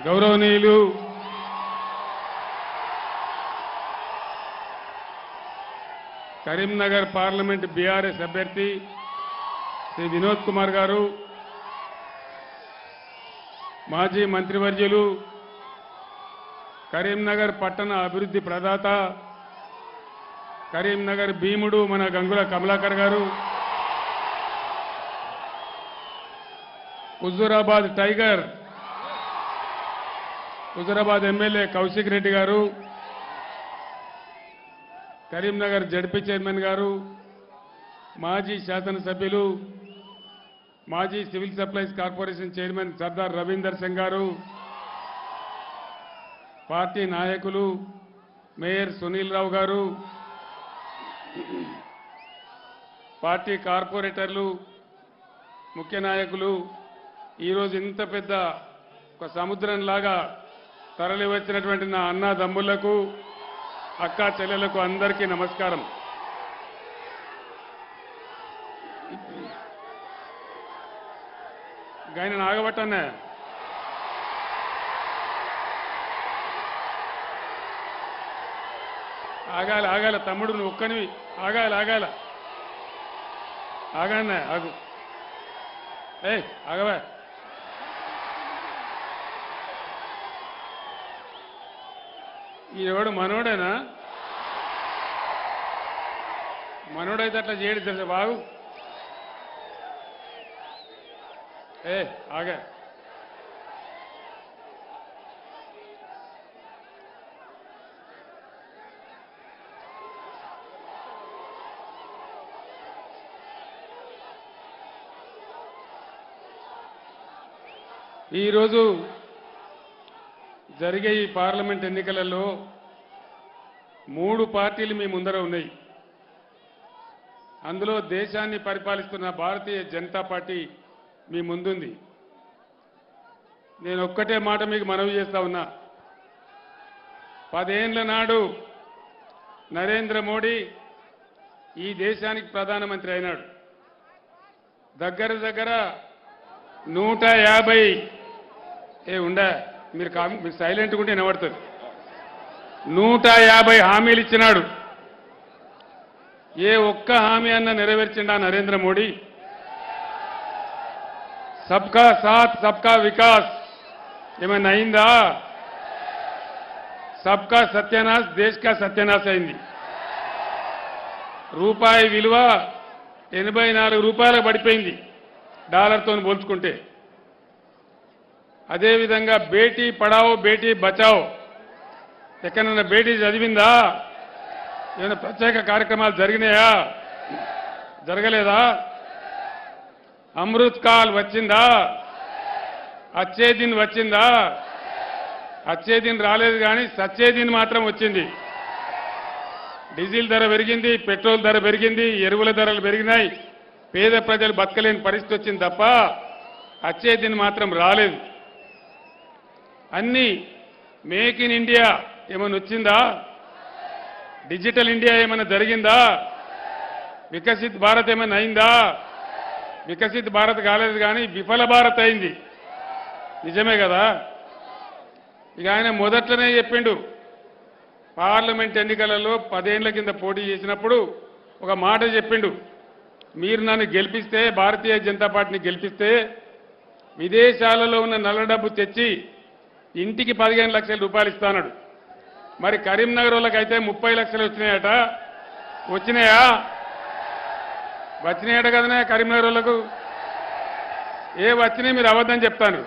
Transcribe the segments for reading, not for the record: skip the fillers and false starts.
గౌరవనీయులు Karimnagar parliament BRS అభ్యర్థి శ్రీ వినోద్ కుమార్ గారు, మాజీ మంత్రివర్యులు కరీంనగర్ పట్టణ అభివృద్ధి ప్రదాత కరీంనగర్ భీముడు మన గంగుల కమలాకర్ గారు, హుజూరాబాద్ టైగర్ హుజూరాబాద్ ఎమ్మెల్యే కౌశిక్ రెడ్డి గారు, కరీంనగర్ జడ్పీ చైర్మన్ గారు, మాజీ శాసనసభ్యులు మాజీ civil supplies corporation chairman Sardar Ravinder Singh గారు, పార్టీ నాయకులు మేయర్ సునీల్ రావు గారు, పార్టీ కార్పొరేటర్లు, ముఖ్య నాయకులు, ఈరోజు ఇంత పెద్ద ఒక సముద్రంలాగా తరలి వచ్చినటువంటి నా అన్నదమ్ములకు, అక్కా చెల్లెలకు అందరికీ నమస్కారం. గాయన ఆగబట్టనే ఆగాల తమ్ముడు, నువ్వు ఒక్కనివి ఆగాల ఆగానే ఆగు. ఆగవా. ఈరోడు మనోడేనా? మనోడైతే అట్లా చేయడు తెలుసా. బాగు ఆగా. ఈరోజు జరిగే ఈ పార్లమెంట్ ఎన్నికలలో 3 పార్టీలు మీ ముందర ఉన్నాయి. అందులో దేశాన్ని పరిపాలిస్తున్న భారతీయ జనతా పార్టీ మీ ముందుంది. నేను ఒక్కటే మాట మీకు మనవి చేస్తా ఉన్నా. 10 ఏళ్ల నాడు నరేంద్ర మోడీ ఈ దేశానికి ప్రధానమంత్రి అయినాడు. దగ్గర 150 మీరు సైలెంట్గా ఉంటే వినబడుతుంది. 150 హామీలు ఇచ్చినాడు. ఏ ఒక్క హామీ అన్న నెరవేర్చిండా నరేంద్ర మోడీ? సబ్కా సాత్ సబ్కా వికాస్ ఏమైనా అయిందా? సబ్కా సత్యనాశ్ దేశ్ కా సత్యనాశ్ అయింది. రూపాయి విలువ 84 రూపాయలకు పడిపోయింది డాలర్తో పోల్చుకుంటే. అదేవిధంగా బేటీ పడావో బేటీ బచావో ఎక్కడన్నా బేటీ చదివిందా? ఏమైనా ప్రత్యేక కార్యక్రమాలు జరిగినాయా? జరగలేదా? అమృత్ కాల్ వచ్చిందా? అచ్చే దిన్ వచ్చిందా? అచ్చే దిన్ రాలేదు, కానీ సచ్చే దిన్ మాత్రం వచ్చింది. డీజిల్ ధర పెరిగింది, పెట్రోల్ ధర పెరిగింది, ఎరువుల ధరలు పెరిగినాయి, పేద ప్రజలు బతకలేని పరిస్థితి వచ్చింది తప్ప అచ్చే దిన్ మాత్రం రాలేదు. అన్నీ మేక్ ఇన్ ఇండియా ఏమైనా వచ్చిందా? డిజిటల్ ఇండియా ఏమైనా జరిగిందా? వికసిత్ భారత్ ఏమైనా అయిందా? వికసిత్ భారత్ కాలేదు, కానీ విఫల భారత్ అయింది. నిజమే కదా? ఇక ఆయన మొదట్లోనే చెప్పిండు. పార్లమెంట్ ఎన్నికలలో 10 ఏళ్ల కింద పోటీ చేసినప్పుడు ఒక మాట చెప్పిండు. మీరు నన్ను గెలిపిస్తే, భారతీయ జనతా పార్టీని గెలిపిస్తే విదేశాలలో ఉన్న నల్ల డబ్బు తెచ్చి ఇంటికి 15 లక్షల రూపాయలు ఇస్తానడు. మరి కరీంనగర్ వాళ్ళకైతే 30 లక్షలు వచ్చినాయట. వచ్చినాయా? వచ్చినాయట కదనే కరీంనగర్ వాళ్ళకు. ఏ వచ్చినాయి మీరు అబద్ధం చెప్తాను.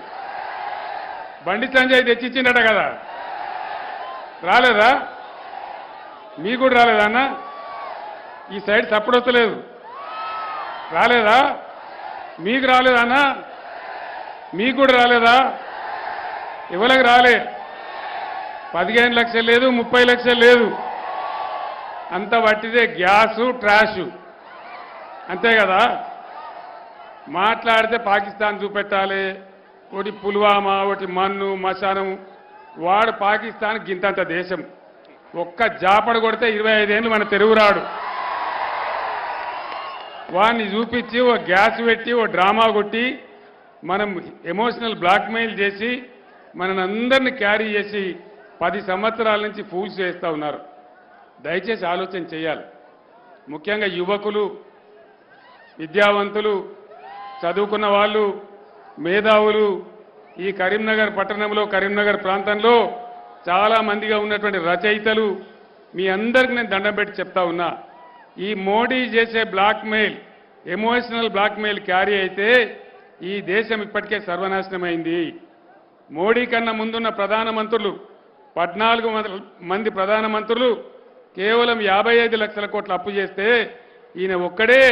బండి సంజయ్ తెచ్చిచ్చిండట కదా, రాలేదా? మీకు కూడా రాలేదా అన్న? ఈ సైడ్ సప్పుడు వస్తలేదు. రాలేదా? మీకు రాలేదా అన్న? మీకు కూడా రాలేదా? ఎవరికి రాలే. 15 లక్షలు లేదు, 30 లక్షలు లేదు. అంత వట్టిదే గ్యాసు ట్రాషు, అంతే కదా? మాట్లాడితే పాకిస్తాన్ చూపెట్టాలి. ఒకటి పుల్వామా, ఒకటి మన్ను మశానం. వాడు పాకిస్తాన్ గింతంత దేశం. ఒక్క జాపడు కొడితే 25 ఏళ్ళు మన తెలుగు రాడు. వాడిని చూపించి ఓ గ్యాస్ పెట్టి ఓ డ్రామా కొట్టి మనం ఎమోషనల్ బ్లాక్మెయిల్ చేసి మనందరిని క్యారీ చేసి 10 సంవత్సరాల నుంచి ఫూల్స్ చేస్తూ ఉన్నారు. దయచేసి ఆలోచన చేయాలి. ముఖ్యంగా యువకులు, విద్యావంతులు, చదువుకున్న వాళ్ళు, మేధావులు ఈ కరీంనగర్ పట్టణంలో, కరీంనగర్ ప్రాంతంలో చాలా మందిగా ఉన్నటువంటి రచయితలు మీ అందరికి నేను దండం పెట్టి చెప్తా ఉన్నా. ఈ మోడీ చేసే బ్లాక్మెయిల్, ఎమోషనల్ బ్లాక్మెయిల్ క్యారీ అయితే ఈ దేశం ఇప్పటికే సర్వనాశనమైంది. మోడీ కన్నా ముందున్న ప్రధానమంత్రులు 14 మంది ప్రధానమంత్రులు కేవలం 55 లక్షల కోట్ల అప్పు చేస్తే ఈయన ఒక్కడే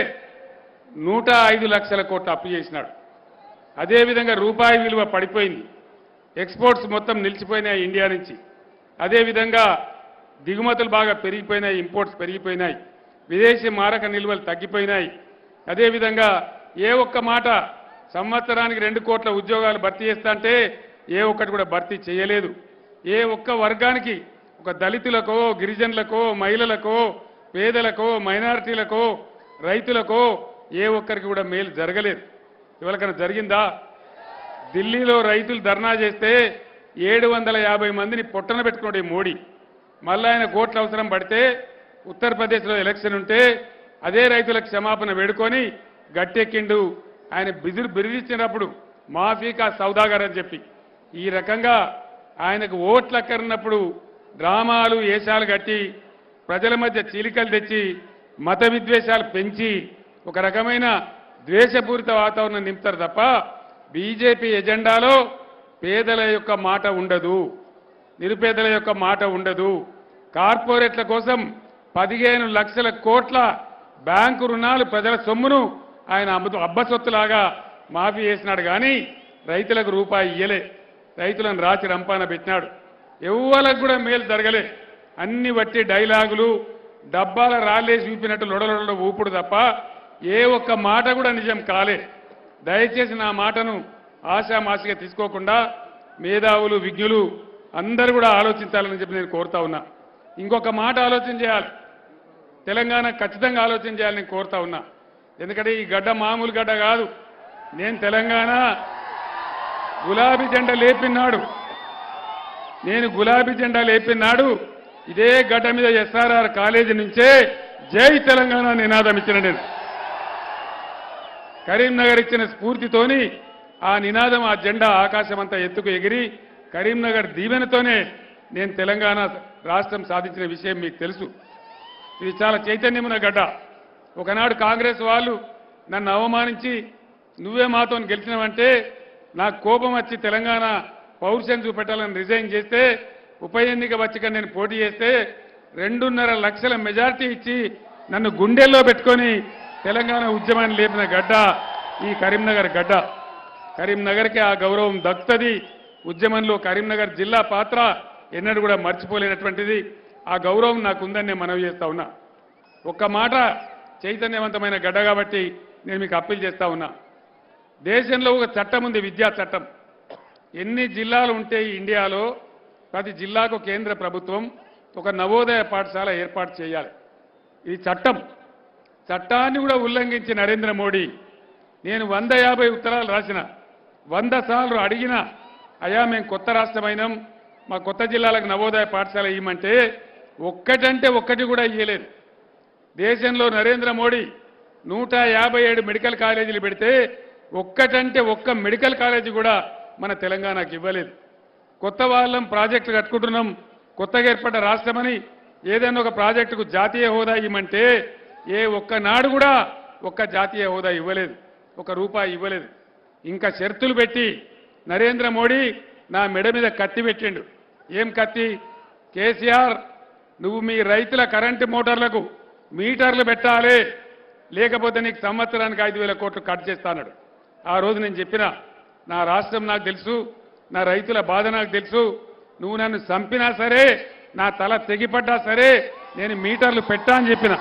105 లక్షల కోట్ల అప్పు చేసినాడు. అదేవిధంగా రూపాయి విలువ పడిపోయింది. ఎక్స్పోర్ట్స్ మొత్తం నిలిచిపోయినాయి ఇండియా నుంచి. అదేవిధంగా దిగుమతులు బాగా పెరిగిపోయినాయి, ఇంపోర్ట్స్ పెరిగిపోయినాయి, విదేశీ మారక నిల్వలు తగ్గిపోయినాయి. అదేవిధంగా ఏ ఒక్క మాట సంవత్సరానికి 2 కోట్ల ఉద్యోగాలు భర్తీ చేస్తా అంటే ఏ ఒక్కటి కూడా భర్తీ చేయలేదు. ఏ ఒక్క వర్గానికి, ఒక దళితులకో, గిరిజనులకో, మహిళలకో, పేదలకో, మైనారిటీలకో, రైతులకో ఏ ఒక్కరికి కూడా మేలు జరగలేదు. ఎవరికైనా జరిగిందా? ఢిల్లీలో రైతులు ధర్నా చేస్తే 750 మందిని పొట్టన పెట్టుకున్నాడు ఈ మోడీ. మళ్ళీ ఆయన కోట్ల అవసరం పడితే ఉత్తరప్రదేశ్లో ఎలక్షన్ ఉంటే అదే రైతులకు క్షమాపణ వేడుకొని గట్టెక్కిండు. ఆయన బిరుదిచ్చినప్పుడు మాఫీకా సౌదాగర్ అని చెప్పి ఈ రకంగా ఆయనకు ఓట్లు అక్కరినప్పుడు డ్రామాలు, ఏషాలు కట్టి ప్రజల మధ్య చీలికలు తెచ్చి మత విద్వేషాలు పెంచి ఒక రకమైన ద్వేషపూరిత వాతావరణం నింపుతారు తప్ప బీజేపీ ఎజెండాలో పేదల యొక్క మాట ఉండదు, నిరుపేదల యొక్క మాట ఉండదు. కార్పొరేట్ల కోసం 15 లక్షల కోట్ల బ్యాంకు రుణాలు ప్రజల సొమ్మును ఆయన అబ్బసొత్తులాగా మాఫీ చేసినాడు. కానీ రైతులకు రూపాయి ఇయ్యలే. రైతులను రాచి రంపాన పెట్టినాడు. ఎవ్వలకు కూడా మేలు జరగలే. అన్ని వట్టి డైలాగులు, డబ్బాల రాళ్ళేసి చూపినట్టు లొడలొడలో ఊపుడు తప్ప ఏ ఒక్క మాట కూడా నిజం కాలే. దయచేసి నా మాటను ఆశామాసిగా తీసుకోకుండా మేధావులు, విజ్ఞులు అందరూ కూడా ఆలోచించాలని చెప్పి నేను కోరుతా ఉన్నా. ఇంకొక మాట ఆలోచన చేయాలి. తెలంగాణ ఖచ్చితంగా ఆలోచన చేయాలని నేను కోరుతా ఉన్నా. ఎందుకంటే ఈ గడ్డ మామూలు గడ్డ కాదు. నేను తెలంగాణ గులాబీ జెండా లేపినాడు. నేను గులాబీ జెండా లేపినాడు ఇదే గడ్డ మీద ఎస్ఆర్ఆర్ కాలేజీ నుంచే జై తెలంగాణ నినాదం ఇచ్చిన నేను. కరీంనగర్ ఇచ్చిన స్ఫూర్తితోని ఆ నినాదం, ఆ జెండా ఆకాశం అంతా ఎత్తుకు ఎగిరి కరీంనగర్ దీవెనతోనే నేను తెలంగాణ రాష్ట్రం సాధించిన విషయం మీకు తెలుసు. ఇది చాలా చైతన్యమున్న గడ్డ. ఒకనాడు కాంగ్రెస్ వాళ్ళు నన్ను అవమానించి నువ్వే మాతో గెలిచినవంటే నాకు కోపం వచ్చి తెలంగాణ పౌరుషం చూపెట్టాలని రిజైన్ చేస్తే ఉప ఎన్నిక వచ్చి నేను పోటీ చేస్తే 2.5 లక్షల మెజార్టీ ఇచ్చి నన్ను గుండెల్లో పెట్టుకొని తెలంగాణ ఉద్యమాన్ని లేపిన గడ్డ ఈ కరీంనగర్ గడ్డ. కరీంనగర్కి ఆ గౌరవం దక్కుతుంది. ఉద్యమంలో కరీంనగర్ జిల్లా పాత్ర ఎన్నడూ కూడా మర్చిపోలేనటువంటిది. ఆ గౌరవం నాకు ఉందని నేను మనవి చేస్తా ఉన్నా. ఒక్క మాట, చైతన్యవంతమైన గడ్డ కాబట్టి నేను మీకు అప్పీల్ చేస్తా ఉన్నా. దేశంలో ఒక చట్టం ఉంది, విద్యా చట్టం. ఎన్ని జిల్లాలు ఉంటే ఈ ఇండియాలో ప్రతి జిల్లాకు కేంద్ర ప్రభుత్వం ఒక నవోదయ పాఠశాల ఏర్పాటు చేయాలి. ఇది చట్టం. చట్టాన్ని కూడా ఉల్లంఘించి నరేంద్ర మోడీ నేను 150 ఉత్తరాలు రాసిన, 100 సార్లు అడిగినా అయ్యా మేము కొత్త రాష్ట్రమైనాం, మా కొత్త జిల్లాలకు నవోదయ పాఠశాల ఇవ్వమంటే ఒక్కటంటే ఒక్కటి కూడా ఇయ్యలేదు. దేశంలో నరేంద్ర మోడీ 157 మెడికల్ కాలేజీలు పెడితే ఒక్కటంటే ఒక్క మెడికల్ కాలేజీ కూడా మన తెలంగాణకు ఇవ్వలేదు. కొత్త వాళ్ళం ప్రాజెక్టులు కట్టుకుంటున్నాం, కొత్తగా ఏర్పడ్డ రాష్ట్రమని ఏదైనా ఒక ప్రాజెక్టుకు జాతీయ హోదా ఇవ్వమంటే ఏ ఒక్కనాడు కూడా ఒక్క జాతీయ హోదా ఇవ్వలేదు, ₹1 ఇవ్వలేదు. ఇంకా షరతులు పెట్టి నరేంద్ర మోడీ నా మెడ మీద కత్తి పెట్టిండు. ఏం కత్తి? కేసీఆర్ నువ్వు మీ రైతుల కరెంటు మోటార్లకు మీటర్లు పెట్టాలి, లేకపోతే నీకు సంవత్సరానికి 5,000 కోట్లు కట్ చేస్తాడు. ఆ రోజు నేను చెప్పిన నా రాష్ట్రం నాకు తెలుసు, నా రైతుల బాధ నాకు తెలుసు, నువ్వు నన్ను చంపినా సరే, నా తల తెగిపడ్డా సరే నేను మీటర్లు పెట్టా అని చెప్పిన.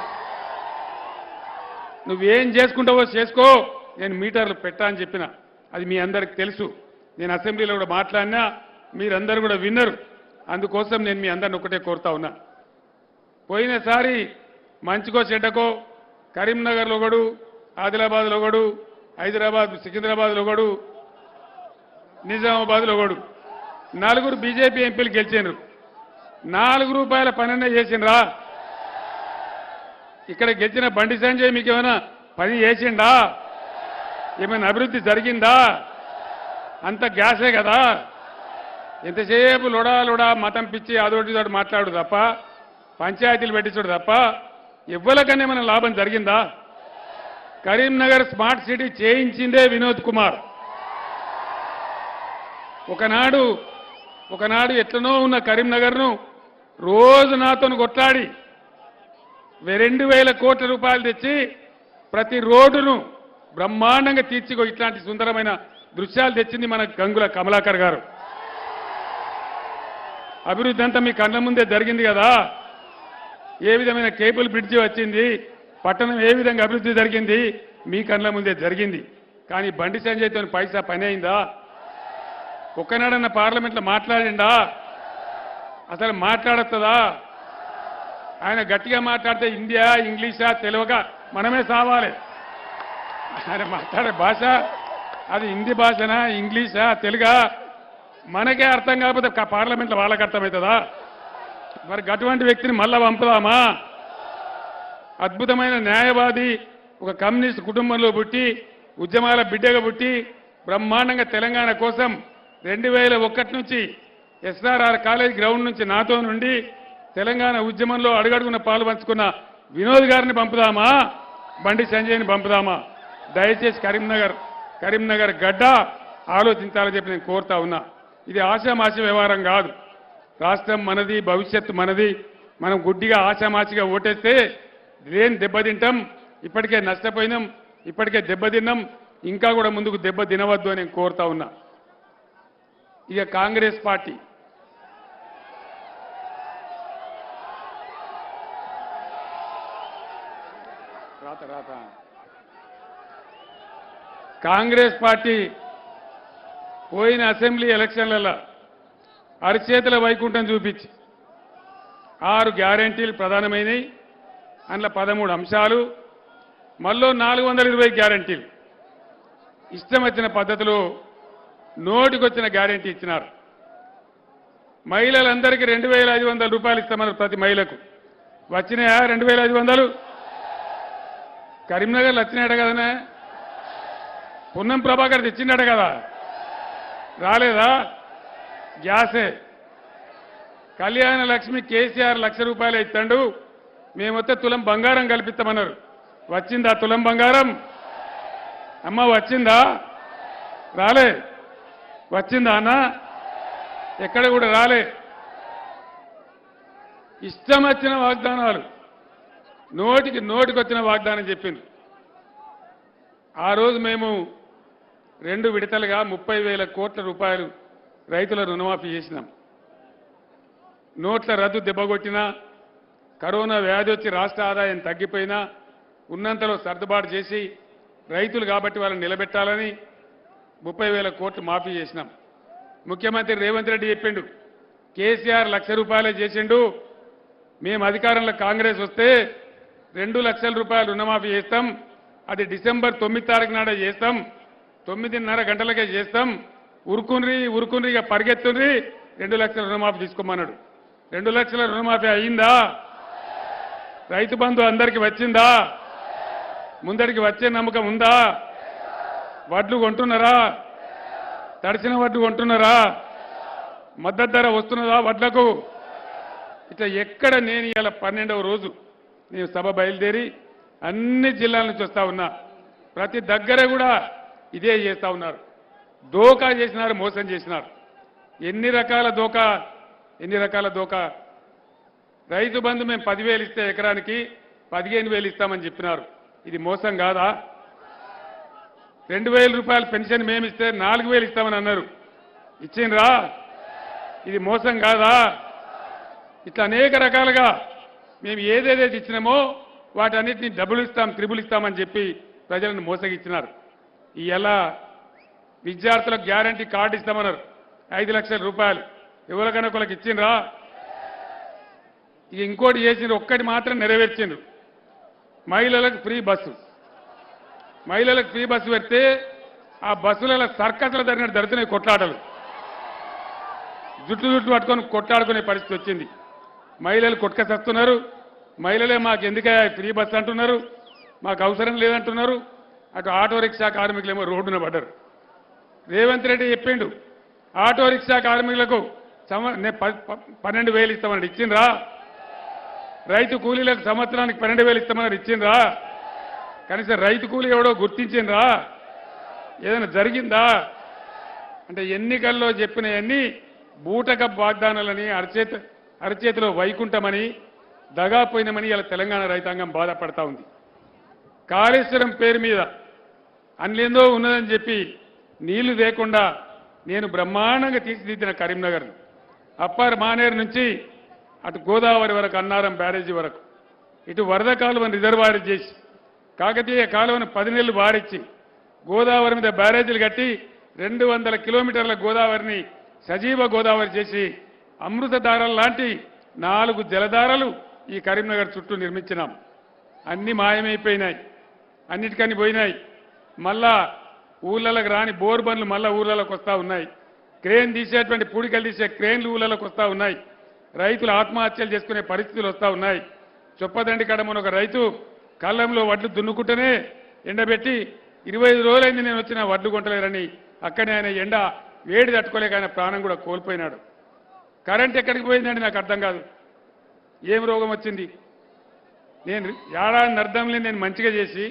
నువ్వేం చేసుకుంటావో చేసుకో, నేను మీటర్లు పెట్టా అని చెప్పిన. అది మీ అందరికి తెలుసు. నేను అసెంబ్లీలో కూడా మాట్లాడినా, మీరందరూ కూడా విన్నరు. అందుకోసం నేను మీ అందరిని ఒకటే కోరుతా ఉన్నా. పోయినసారి మంచికో చెడ్డకో కరీంనగర్లో ఒకడు, ఆదిలాబాద్లో ఒకడు, హైదరాబాద్ సికింద్రాబాద్లో ఒకడు, నిజామాబాద్లో ఒకడు, నలుగురు బీజేపీ ఎంపీలు గెలిచినారు. ₹4 పనన్నా చేసిండ్రా? ఇక్కడ గెలిచిన బండి సంజయ్ మీకు ఏమైనా పని చేసిండా? ఏమైనా అభివృద్ధి జరిగిందా? అంత గ్యాసే కదా. ఎంతసేపు లొడా మతం పిచ్చి అదోటి తోటి మాట్లాడు తప్ప, పంచాయతీలు పెట్టించుడు తప్ప ఎవ్వరికన్నా ఏమైనా లాభం జరిగిందా? కరీంనగర్ స్మార్ట్ సిటీ చేయించిందే వినోద్ కుమార్. ఒకనాడు ఎట్లనో ఉన్న కరీంనగర్ను రోజు నాతో కొట్లాడి 2,000 కోట్ల రూపాయలు తెచ్చి ప్రతి రోడ్డును బ్రహ్మాండంగా తీర్చిగో ఇట్లాంటి సుందరమైన దృశ్యాలు తెచ్చింది మన గంగుల కమలాకర్ గారు. అభివృద్ధి అంతా మీ కళ్ళ ముందే జరిగింది కదా. ఏ విధమైన కేబుల్ బ్రిడ్జి వచ్చింది, పట్టణం ఏ విధంగా అభివృద్ధి జరిగింది మీ కళ్ళ ముందే జరిగింది. కానీ బండి సంజయ్తో పైసా పని అయిందా? ఒక్కనాడన్న పార్లమెంట్లో మాట్లాడిండా? అసలు మాట్లాడుతుందా? ఆయన గట్టిగా మాట్లాడితే ఇండియా ఇంగ్లీషా తెలియక మనమే సావాలి. ఆయన మాట్లాడే భాష అది హిందీ భాషనా ఇంగ్లీషా తెలుగా మనకే అర్థం కాకపోతే పార్లమెంట్లో వాళ్ళకి అర్థమవుతుందా? మరి అటువంటి వ్యక్తిని మళ్ళా పంపుదామా? అద్భుతమైన న్యాయవాది, ఒక కమ్యూనిస్ట్ కుటుంబంలో పుట్టి ఉద్యమాల బిడ్డగా పుట్టి బ్రహ్మాండంగా తెలంగాణ కోసం 2001 నుంచి ఎస్ఆర్ఆర్ కాలేజ్ గ్రౌండ్ నుంచి నాతో నుండి తెలంగాణ ఉద్యమంలో అడుగడుగున పాలు పంచుకున్న వినోద్ గారిని పంపుదామా? బండి సంజయ్ని పంపుదామా? దయచేసి కరీంనగర్ గడ్డ ఆలోచించాలని చెప్పి నేను కోరుతా ఉన్నా. ఇది ఆశామాషి వ్యవహారం కాదు. రాష్ట్రం మనది, భవిష్యత్తు మనది. మనం గుడ్డిగా ఆశామాషిగా ఓటేస్తే లేని దెబ్బతింటాం. ఇప్పటికే నష్టపోయినాం, ఇప్పటికే దెబ్బతిన్నాం, ఇంకా కూడా ముందుకు దెబ్బ తినవద్దు అని నేను కోరుతా ఉన్నా. ఇక కాంగ్రెస్ పార్టీ పోయిన అసెంబ్లీ ఎలక్షన్లలో అరిచేతుల వైకుంఠం చూపించి 6 గ్యారెంటీలు ప్రధానమైనవి, అందులో 13 అంశాలు, మళ్ళీ 420 గ్యారెంటీలు ఇష్టం వచ్చిన పద్ధతిలో నోటికొచ్చిన గ్యారెంటీ ఇచ్చినారు. మహిళలందరికీ 2,500 రూపాయలు ఇస్తామన్నారు ప్రతి మహిళకు. వచ్చినాయా 2,500? కరీంనగర్లో వచ్చినాయట కదనే. పున్నం ప్రభాకర్ తెచ్చిండట కదా, రాలేదా? గ్యాసే. కళ్యాణ లక్ష్మి కేసీఆర్ ₹1,00,000 ఇస్తాడు, మేమొస్తే తులం బంగారం కల్పిస్తామన్నారు. వచ్చిందా తులం బంగారం? అమ్మ వచ్చిందా? రాలే. వచ్చిందా అన్న? ఎక్కడ కూడా రాలే. ఇష్టం వచ్చిన వాగ్దానాలు, నోటికొచ్చిన వాగ్దానం చెప్పింది. ఆ రోజు మేము 2 విడతలుగా 30,000 కోట్ల రూపాయలు రైతుల రుణమాఫీ చేసినాం. నోట్ల రద్దు దెబ్బగొట్టినా, కరోనా వ్యాధి వచ్చి రాష్ట్ర ఆదాయం తగ్గిపోయినా ఉన్నంతలో సర్దుబాటు చేసి రైతులు కాబట్టి వాళ్ళని నిలబెట్టాలని 30,000 కోట్లు మాఫీ చేసినాం. ముఖ్యమంత్రి రేవంత్ రెడ్డి చెప్పిండు, కేసీఆర్ ₹1,00,000 చేసిండు, మేము అధికారంలో కాంగ్రెస్ వస్తే 2 లక్షల రూపాయలు రుణమాఫీ చేస్తాం, అది డిసెంబర్ 9 తారీఖు నాడే చేస్తాం, 9:30 గంటలకే చేస్తాం, ఉరుకున్రిగా పరిగెత్తుండ్రి 2 లక్షల రుణమాఫీ తీసుకోమన్నాడు. 2 లక్షల రుణమాఫీ అయిందా? రైతు బంధు అందరికీ వచ్చిందా? ముందరికి వచ్చే నమ్మకం ఉందా? వడ్లు కొంటున్నారా? తడిసిన వడ్లు కొంటున్నారా? మద్దతు ధర వస్తున్నదా వడ్లకు? ఇట్లా ఎక్కడ నేను ఇవాళ 12వ రోజు నేను సభ బయలుదేరి అన్ని జిల్లాల నుంచి వస్తా ఉన్నా. ప్రతి దగ్గర కూడా ఇదే చేస్తా ఉన్నారు. దోకా చేసినారు, మోసం చేసినారు. ఎన్ని రకాల దోకా. రైతు బంధు మేము 10,000 ఇస్తే ఎకరానికి 15,000 ఇస్తామని చెప్పినారు. ఇది మోసం కాదా? 2,000 రూపాయలు పెన్షన్ మేము ఇస్తే 4,000 ఇస్తామని అన్నారు. ఇచ్చిండ్రా? ఇది మోసం కాదా? ఇట్లా అనేక రకాలుగా మేము ఏదేదైతే ఇచ్చినామో వాటన్నిటిని డబుల్ ఇస్తాం, త్రిబుల్ ఇస్తామని చెప్పి ప్రజలను మోసగిచ్చినారు. ఇలా విద్యార్థులకు గ్యారంటీ కార్డు ఇస్తామన్నారు, 5 లక్షల రూపాయలు ఎవరికైనా ఒకరికి ఇచ్చిండ్రా? ఇక ఇంకోటి చేసిండ్రు, ఒక్కటి మాత్రం నెరవేర్చిండ్రు, మహిళలకు ఫ్రీ బస్సు. మహిళలకు ఫ్రీ బస్సు పెడితే ఆ బస్సులలో సర్కస్ల జరిగినట్టు జరుగుతున్నాయి కొట్లాటలు. జుట్టు జుట్టు పట్టుకొని కొట్లాడుకునే పరిస్థితి వచ్చింది. మహిళలు కొట్టుకసేస్తున్నారు. మహిళలే మాకు ఎందుకయ్యా ఫ్రీ బస్ అంటున్నారు, మాకు అవసరం లేదంటున్నారు. అటు ఆటో రిక్షా కార్మికులేమో రోడ్డున పడ్డారు. రేవంత్ రెడ్డి చెప్పిండు ఆటో రిక్షా కార్మికులకు 12,000 ఇస్తామన్నాడు, ఇచ్చిండ్రా? రైతు కూలీలకు సంవత్సరానికి 12,000 ఇస్తామన్నారు, ఇచ్చిండ్రా? కనీసం రైతు కూలీ ఎవడో గుర్తించిండ్రా? ఏదైనా జరిగిందా? అంటే ఎన్నికల్లో చెప్పినవన్నీ బూటక వాగ్దానాలని అరచేతిలో వైకుంఠమని దగాపోయినమని ఇలా తెలంగాణ రైతాంగం బాధపడతా ఉంది. కాళేశ్వరం పేరు మీద అన్నేందో ఉన్నదని చెప్పి నీళ్లు లేకుండా నేను బ్రహ్మాండంగా తీర్చిదిద్దిన కరీంనగర్, అప్పర్ మానేరు నుంచి అటు గోదావరి వరకు, అన్నారం బ్యారేజీ వరకు, ఇటు వరద కాలువను రిజర్వాయర్ చేసి కాకతీయ కాలువను 10 నెలలు వారిచ్చి గోదావరి మీద బ్యారేజీలు కట్టి 200 కిలోమీటర్ల గోదావరిని సజీవ గోదావరి చేసి అమృతధారల లాంటి 4 జలధారలు ఈ కరీంనగర్ చుట్టూ నిర్మించినాం. అన్ని మాయమైపోయినాయి, అన్నిటికన్నీ పోయినాయి. మళ్ళా ఊళ్ళలోకి రాని బోర్ బండ్లు మళ్ళా ఊళ్ళలోకి వస్తూ ఉన్నాయి. క్రేన్ తీసేటువంటి పూడికలు తీసే క్రేన్లు ఊళ్ళలోకి వస్తూ ఉన్నాయి. రైతులు ఆత్మహత్యలు చేసుకునే పరిస్థితులు వస్తూ ఉన్నాయి. చొప్పదండి కడమని ఒక రైతు కళ్ళంలో వడ్లు దున్నుకుంటేనే ఎండబెట్టి 25 రోజులైంది నేను వచ్చిన వడ్లు కొంటలేరని అక్కడే ఆయన ఎండ వేడి తట్టుకోలేక ఆయన ప్రాణం కూడా కోల్పోయినాడు. కరెంట్ ఎక్కడికి పోయిందండి నాకు అర్థం కాదు. ఏం రోగం వచ్చింది? నేను ఏడాది అర్థంలో నేను మంచిగా చేసి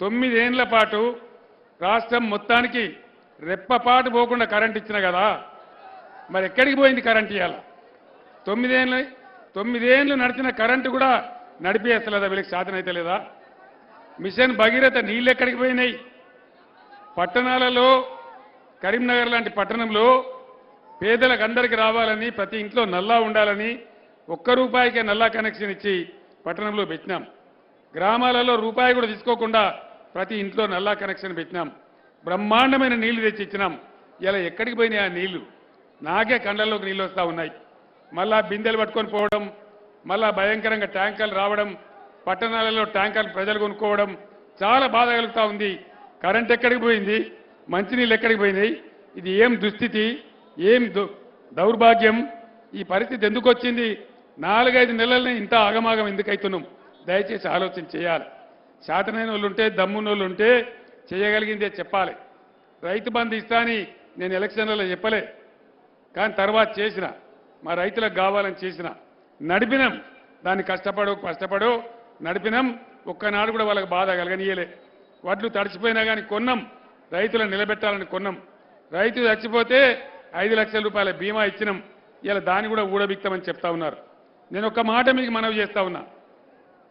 9 ఏళ్ల పాటు రాష్ట్రం మొత్తానికి రెప్పపాటు పోకుండా కరెంట్ ఇచ్చిన కదా, మరి ఎక్కడికి పోయింది కరెంట్? ఇవాళ 9 ఏళ్ళు నడిచిన కరెంటు కూడా నడిపేస్తలేదా? వీళ్ళకి సాధన అయితే లేదా? మిషన్ భగీరథ నీళ్ళు ఎక్కడికి పోయినాయి? పట్టణాలలో కరీంనగర్ లాంటి పట్టణంలో పేదలకు అందరికీ రావాలని, ప్రతి ఇంట్లో నల్లా ఉండాలని ₹1 నల్లా కనెక్షన్ ఇచ్చి పట్టణంలో పెట్టినాం. గ్రామాలలో రూపాయి కూడా తీసుకోకుండా ప్రతి ఇంట్లో నల్లా కనెక్షన్ పెట్టినాం. బ్రహ్మాండమైన నీళ్లు తెచ్చి ఇచ్చినాం. ఇలా ఎక్కడికి పోయినాయి ఆ నీళ్లు? నాకే కండ్లలోకి నీళ్ళు వస్తూ ఉన్నాయి. మళ్ళా బిందెలు పట్టుకొని పోవడం, మళ్ళా భయంకరంగా ట్యాంకర్లు రావడం, పట్టణాలలో ట్యాంకర్లు ప్రజలు కొనుక్కోవడం చాలా బాధ కలుగుతూ ఉంది. కరెంట్ ఎక్కడికి పోయింది? మంచినీళ్ళు ఎక్కడికి పోయినాయి? ఇది ఏం దుస్థితి, ఏం దౌర్భాగ్యం? ఈ పరిస్థితి ఎందుకు వచ్చింది? 4-5 నెలలనే ఇంత ఆగమాగం ఎందుకైతున్నాం? దయచేసి ఆలోచన చేయాలి. శాతనైన వాళ్ళు ఉంటే, దమ్మున్న వాళ్ళు ఉంటే చేయగలిగిందే చెప్పాలి. రైతు బంధు ఇస్తా అని నేను ఎలక్షన్లలో చెప్పలే, కానీ తర్వాత చేసిన, మా రైతులకు కావాలని చేసిన, నడిపినాం. దాన్ని కష్టపడో నడిపినాం. ఒక్కనాడు కూడా వాళ్ళకి బాధ కలగనీయలే. వడ్లు తడిచిపోయినా కానీ కొన్నాం, రైతులను నిలబెట్టాలని కొన్నాం. రైతు చచ్చిపోతే 5 లక్షల రూపాయల బీమా ఇచ్చినాం. ఇలా దాన్ని కూడా ఊడబిక్తామని చెప్తా ఉన్నారు. నేను ఒక్క మాట మీకు మనవి చేస్తా ఉన్నా.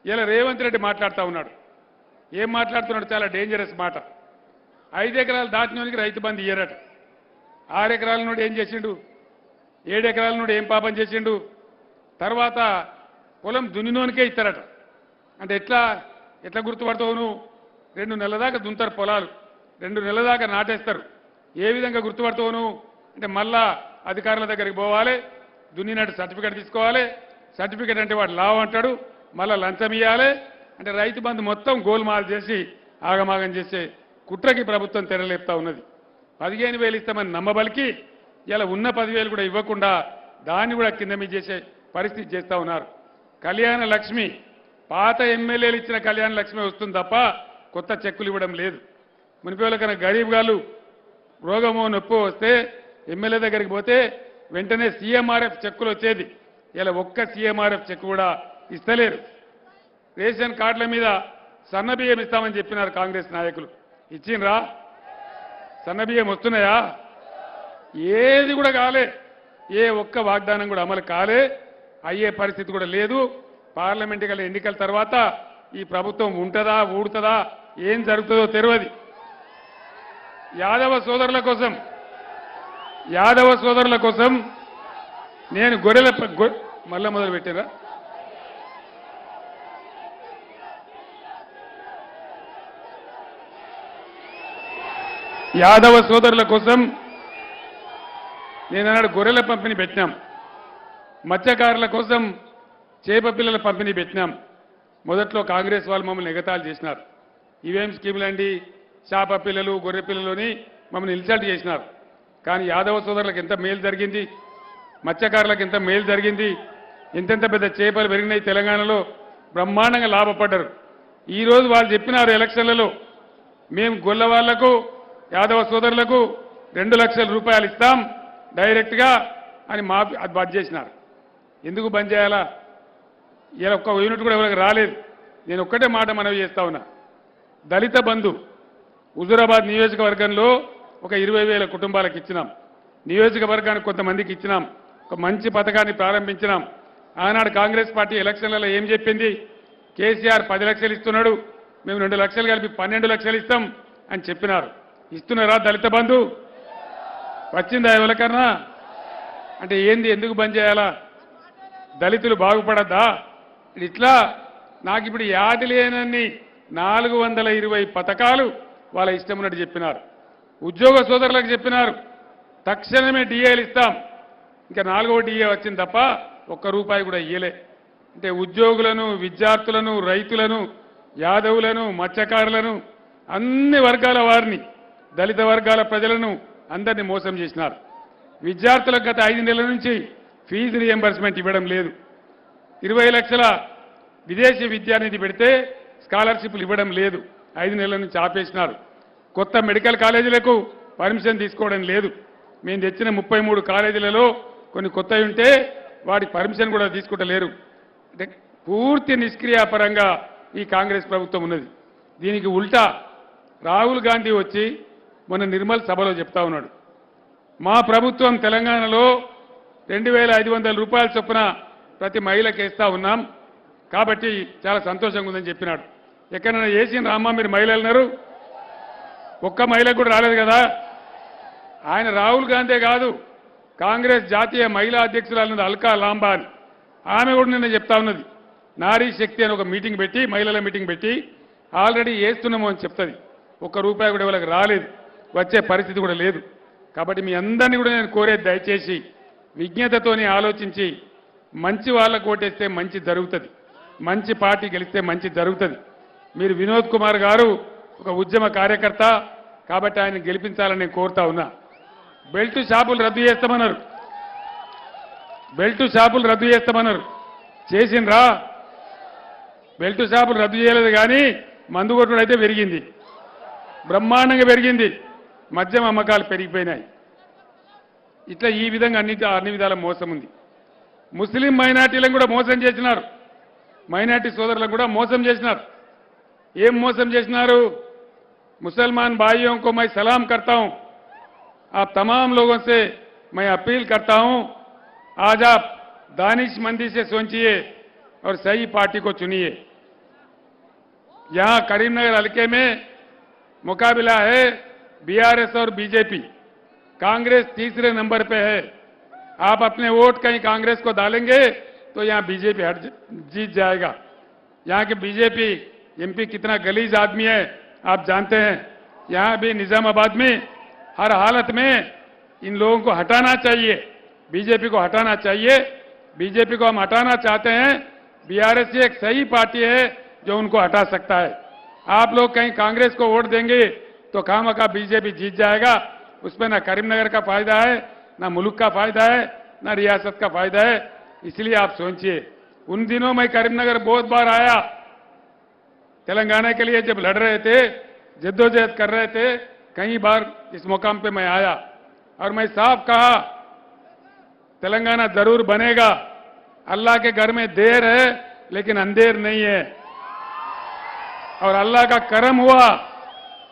ఇలా రేవంత్ రెడ్డి మాట్లాడుతూ ఉన్నాడు. ఏం మాట్లాడుతున్నాడు? చాలా డేంజరస్ మాట. 5 ఎకరాలు దాటినోనికి రైతు బంధు ఇయ్యరట. 6 ఎకరాల నుండి ఏం చేసిండు? 7 ఎకరాల నుండి ఏం పాపం చేసిండు? తర్వాత పొలం దున్నినోనికే ఇస్తారట. అంటే ఎట్లా గుర్తుపడతావు నువ్వు? 2 నెలల దాకా దున్నుతారు పొలాలు, 2 నెలల దాకా నాటేస్తారు. ఏ విధంగా గుర్తుపడతావు నువ్వు? అంటే మళ్ళా అధికారుల దగ్గరికి పోవాలి, దున్నినట్టు సర్టిఫికేట్ తీసుకోవాలి. సర్టిఫికేట్ అంటే వాడు లావు అంటాడు, మళ్ళా లంచం ఇవ్వాలి. అంటే రైతు బంధు మొత్తం గోల్మాల్ చేసి ఆగమాగం చేసే కుట్రకి ప్రభుత్వం తెరలేపుతా ఉన్నది. 15,000 ఇస్తామని నమ్మబలికి ఇలా ఉన్న 10,000 కూడా ఇవ్వకుండా దాన్ని కూడా కింద మీద చేసే పరిస్థితి చేస్తూ ఉన్నారు. కళ్యాణ లక్ష్మి, పాత ఎమ్మెల్యేలు ఇచ్చిన కళ్యాణ లక్ష్మి వస్తుంది తప్ప కొత్త చెక్కులు ఇవ్వడం లేదు. మునిపేళ్ళకన్నా గరీబ్ గారు రోగమో నొప్పి వస్తే ఎమ్మెల్యే దగ్గరికి పోతే వెంటనే సీఎంఆర్ఎఫ్ చెక్కులు వచ్చేది. ఇలా ఒక్క సీఎంఆర్ఎఫ్ చెక్ కూడా ఇస్తలేరు. రేషన్ కార్డుల మీద సన్నబియ్యం ఇస్తామని చెప్పినారు కాంగ్రెస్ నాయకులు. ఇచ్చిండ్రా? సన్నబియ్యం వస్తున్నాయా? ఏది కూడా కాలే. ఏ ఒక్క వాగ్దానం కూడా అమలు కాలే. అయ్యే పరిస్థితి కూడా లేదు. పార్లమెంట్ ఎన్నికల తర్వాత ఈ ప్రభుత్వం ఉంటుందా, ఊడుతుందా, ఏం జరుగుతుందో తెలియదు. యాదవ సోదరుల కోసం నేను మళ్ళా మొదలు పెట్టారా? యాదవ సోదరుల కోసం నేనన్నాడు గొర్రెల పంపిణీ పెట్టినాం. మత్స్యకారుల కోసం చేప పిల్లల పంపిణీ పెట్టినాం. మొదట్లో కాంగ్రెస్ వాళ్ళు మమ్మల్ని ఎగతాళి చేసినారు. ఇవేం స్కీములండి, చేప పిల్లలు, గొర్రె పిల్లలని మమ్మల్ని ఇన్సల్ట్ చేసినారు. కానీ యాదవ సోదరులకు ఎంత మేలు జరిగింది. మత్స్యకారులకు ఎంత మేలు జరిగింది, ఎంతెంత పెద్ద చేపలు పెరిగినాయి తెలంగాణలో, బ్రహ్మాండంగా లాభపడ్డారు. ఈరోజు వాళ్ళు చెప్పినారు ఎలక్షన్లలో, మేము గొల్ల వాళ్లకు యాదవ సోదరులకు 2 లక్షల రూపాయలు ఇస్తాం డైరెక్ట్గా అని అది బంద్ చేసినారు. ఎందుకు బంద్ చేయాలా? ఇలా ఒక్క యూనిట్ కూడా ఎవరికి రాలేదు. నేను ఒక్కటే మాట మనవి చేస్తా ఉన్నా, దళిత బంధు హుజూరాబాద్ నియోజకవర్గంలో ఒక 20,000 కుటుంబాలకు ఇచ్చినాం, నియోజకవర్గానికి కొంతమందికి ఇచ్చినాం, ఒక మంచి పథకాన్ని ప్రారంభించినాం. ఆనాడు కాంగ్రెస్ పార్టీ ఎలక్షన్లలో ఏం చెప్పింది? కేసీఆర్ 10 లక్షలు ఇస్తున్నాడు, మేము 2 లక్షలు కలిపి 12 లక్షలు ఇస్తాం అని చెప్పినారు. ఇస్తున్నారా దళిత బంధు? వచ్చిందా ఎవరికన్నా? అంటే ఏంది, ఎందుకు బంద్ చేయాలా? దళితులు బాగుపడద్దా? ఇట్లా నాకు ఇప్పుడు యాది లేనన్ని 420 పథకాలు వాళ్ళ ఇష్టం ఉన్నట్టు చెప్పినారు. ఉద్యోగ సోదరులకు చెప్పినారు, తక్షణమే డిఏలు ఇస్తాం. ఇంకా 4వ డిఏ వచ్చింది తప్ప ₹1 కూడా ఇయ్యలే. అంటే ఉద్యోగులను, విద్యార్థులను, రైతులను, యాదవులను, మత్స్యకారులను, అన్ని వర్గాల వారిని, దళిత వర్గాల ప్రజలను అందరినీ మోసం చేసినారు. విద్యార్థులకు గత 5 నెలల నుంచి ఫీజు రియంబర్స్మెంట్ ఇవ్వడం లేదు. 20 లక్షల విదేశీ విద్యానిధి పెడితే స్కాలర్షిప్లు ఇవ్వడం లేదు. 5 నెలల నుంచి ఆపేసినారు. కొత్త మెడికల్ కాలేజీలకు పర్మిషన్ తీసుకోవడం లేదు. మేము తెచ్చిన 33 కాలేజీలలో కొన్ని కొత్తవి ఉంటే వాటికి పర్మిషన్ కూడా తీసుకుంటలేరు. అంటే పూర్తి నిష్క్రియాపరంగా ఈ కాంగ్రెస్ ప్రభుత్వం ఉన్నది. దీనికి ఉల్టా రాహుల్ గాంధీ వచ్చి మొన్న నిర్మల్ సభలో చెప్తా ఉన్నాడు, మా ప్రభుత్వం తెలంగాణలో 2,500 రూపాయల చొప్పున ప్రతి మహిళకి వేస్తా ఉన్నాం కాబట్టి చాలా సంతోషంగా ఉందని చెప్పినాడు. ఎక్కడైనా వేసిన రామ్మా మీరు మహిళలున్నారు? ఒక్క మహిళకు కూడా రాలేదు కదా. ఆయన రాహుల్ గాంధీ కాదు, కాంగ్రెస్ జాతీయ మహిళా అధ్యక్షురాలు అల్కా లాంబా అని, ఆమె కూడా నిన్న చెప్తా ఉన్నది, నారీ శక్తి అని ఒక మీటింగ్ పెట్టి, మహిళల మీటింగ్ పెట్టి ఆల్రెడీ వేస్తున్నాము అని చెప్తుంది. ₹1 కూడా ఎవరికి రాలేదు, వచ్చే పరిస్థితి కూడా లేదు. కాబట్టి మీ అందరినీ కూడా నేను కోరేది, దయచేసి విజ్ఞతతోని ఆలోచించి మంచి వాళ్ళకు ఓటేస్తే మంచి జరుగుతుంది, మంచి పార్టీ గెలిస్తే మంచి జరుగుతుంది. మీరు వినోద్ కుమార్ గారు ఒక ఉద్యమ కార్యకర్త కాబట్టి ఆయన గెలిపించాలని నేను కోరుతా ఉన్నా. బెల్ట్ షాపులు రద్దు చేస్తామన్నారు, బెల్ట్ షాపులు రద్దు చేస్తామన్నారు, చేసిండ్రా? బెల్ట్ షాపులు రద్దు చేయలేదు కానీ మందు కొట్టుడు అయితే పెరిగింది, బ్రహ్మాండంగా పెరిగింది, మద్యం అమ్మకాలు పెరిగిపోయినాయి. ఇట్లా ఈ విధంగా అన్ని విధాల మోసం ఉంది. ముస్లిం మైనార్టీలను కూడా మోసం చేసినారు, మైనార్టీ సోదరులను కూడా మోసం చేసినారు. ఏం మోసం చేసినారు? मुसलमान भाइयों को मैं सलाम करता हूं, आप तमाम लोगों से मैं अपील करता हूं, आज आप दानिशमंदी से सोचिए और सही पार्टी को चुनिए. यहां करीमनगर हल्के में मुकाबला है बीआरएस और बीजेपी, कांग्रेस तीसरे नंबर पे है. आप अपने वोट कहीं कांग्रेस को डालेंगे तो यहां बीजेपी जीत जाएगा. यहां के बीजेपी एमपी कितना गलीज आदमी है आप जानते हैं. यहां भी निजामाबाद में हर हालत में इन लोगों को हटाना चाहिए, बीजेपी को हटाना चाहिए. बीजेपी को हम हटाना चाहते हैं. बीआरएस एक सही पार्टी है जो उनको हटा सकता है. आप लोग कहीं कांग्रेस को वोट देंगे तो खामखा बीजेपी जीत जाएगा. उसमें ना करीमनगर का फायदा है, ना मुल्क का फायदा है, ना रियासत का फायदा है. इसलिए आप सोचिए. उन दिनों मैं करीमनगर बहुत बार आया, तेलंगाना के लिए जब लड़ रहे थे, जद्दोजहद कर रहे थे, कई बार इस मुकाम पे मैं आया और मैं साफ कहा तेलंगाना जरूर बनेगा. अल्लाह के घर में देर है लेकिन अंधेर नहीं है. और अल्लाह का करम हुआ,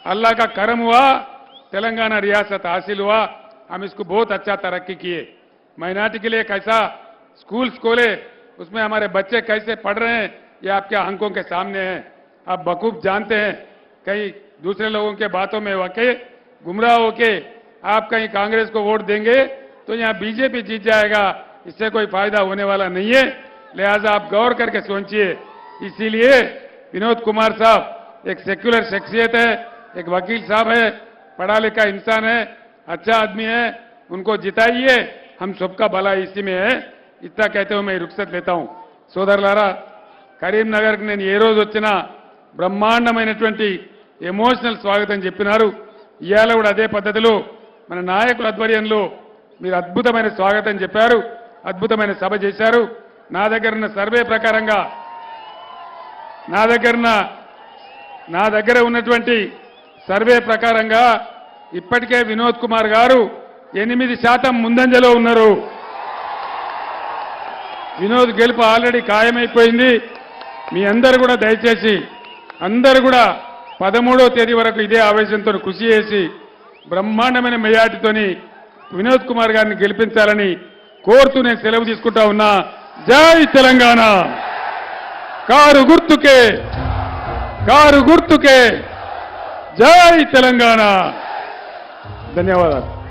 अल्लाह का करम हुआ, तेलंगाना रियासत हासिल हुआ. हम इसको बहुत अच्छा तरक्की किए. माइनॉरिटी के लिए कैसा स्कूल्स खोले, उसमें हमारे बच्चे कैसे पढ़ रहे हैं ये आपके आंखों के सामने है. आप बखूब जानते हैं. कई दूसरे लोगों के बातों में वाकई गुमराह होके आप कहीं कांग्रेस को वोट देंगे तो यहां बीजेपी जीत जाएगा. इससे कोई फायदा होने वाला नहीं है. लिहाजा आप गौर करके सोचिए. इसीलिए विनोद कुमार साहब एक सेक्युलर शख्सियत है, एक वकील साहब है, पढ़ा लिखा इंसान है, अच्छा आदमी है, उनको जिताइए. हम सबका भला इसी में है. इतना कहते हुए मैं रुखसत लेता हूं. సోదరులారా, కరీంనగర్కి నేను ఏ రోజు వచ్చినా బ్రహ్మాండమైనటువంటి ఎమోషనల్ స్వాగతం చెప్పినారు. ఇవాళ కూడా అదే పద్ధతిలో మన నాయకుల ఆధ్వర్యంలో మీరు అద్భుతమైన స్వాగతం చెప్పారు. అద్భుతమైన సభ చేశారు. నా దగ్గర ఉన్న సర్వే ప్రకారంగా నా దగ్గర ఉన్నటువంటి సర్వే ప్రకారంగా ఇప్పటికే వినోద్ కుమార్ గారు 8% ముందంజలో ఉన్నారు. వినోద్ గెలుపు ఆల్రెడీ ఖాయమైపోయింది. మీ అందరూ కూడా దయచేసి అందరూ కూడా 13వ తేదీ వరకు ఇదే ఆవేశంతో కృషి చేసి బ్రహ్మాండమైన మెజార్టీతోని వినోద్ కుమార్ గారిని గెలిపించాలని కోరుతూ నేను సెలవు తీసుకుంటా ఉన్నా. జై తెలంగాణ. కారు గుర్తుకే జై తెలంగాణ. ధన్యవాదాలు.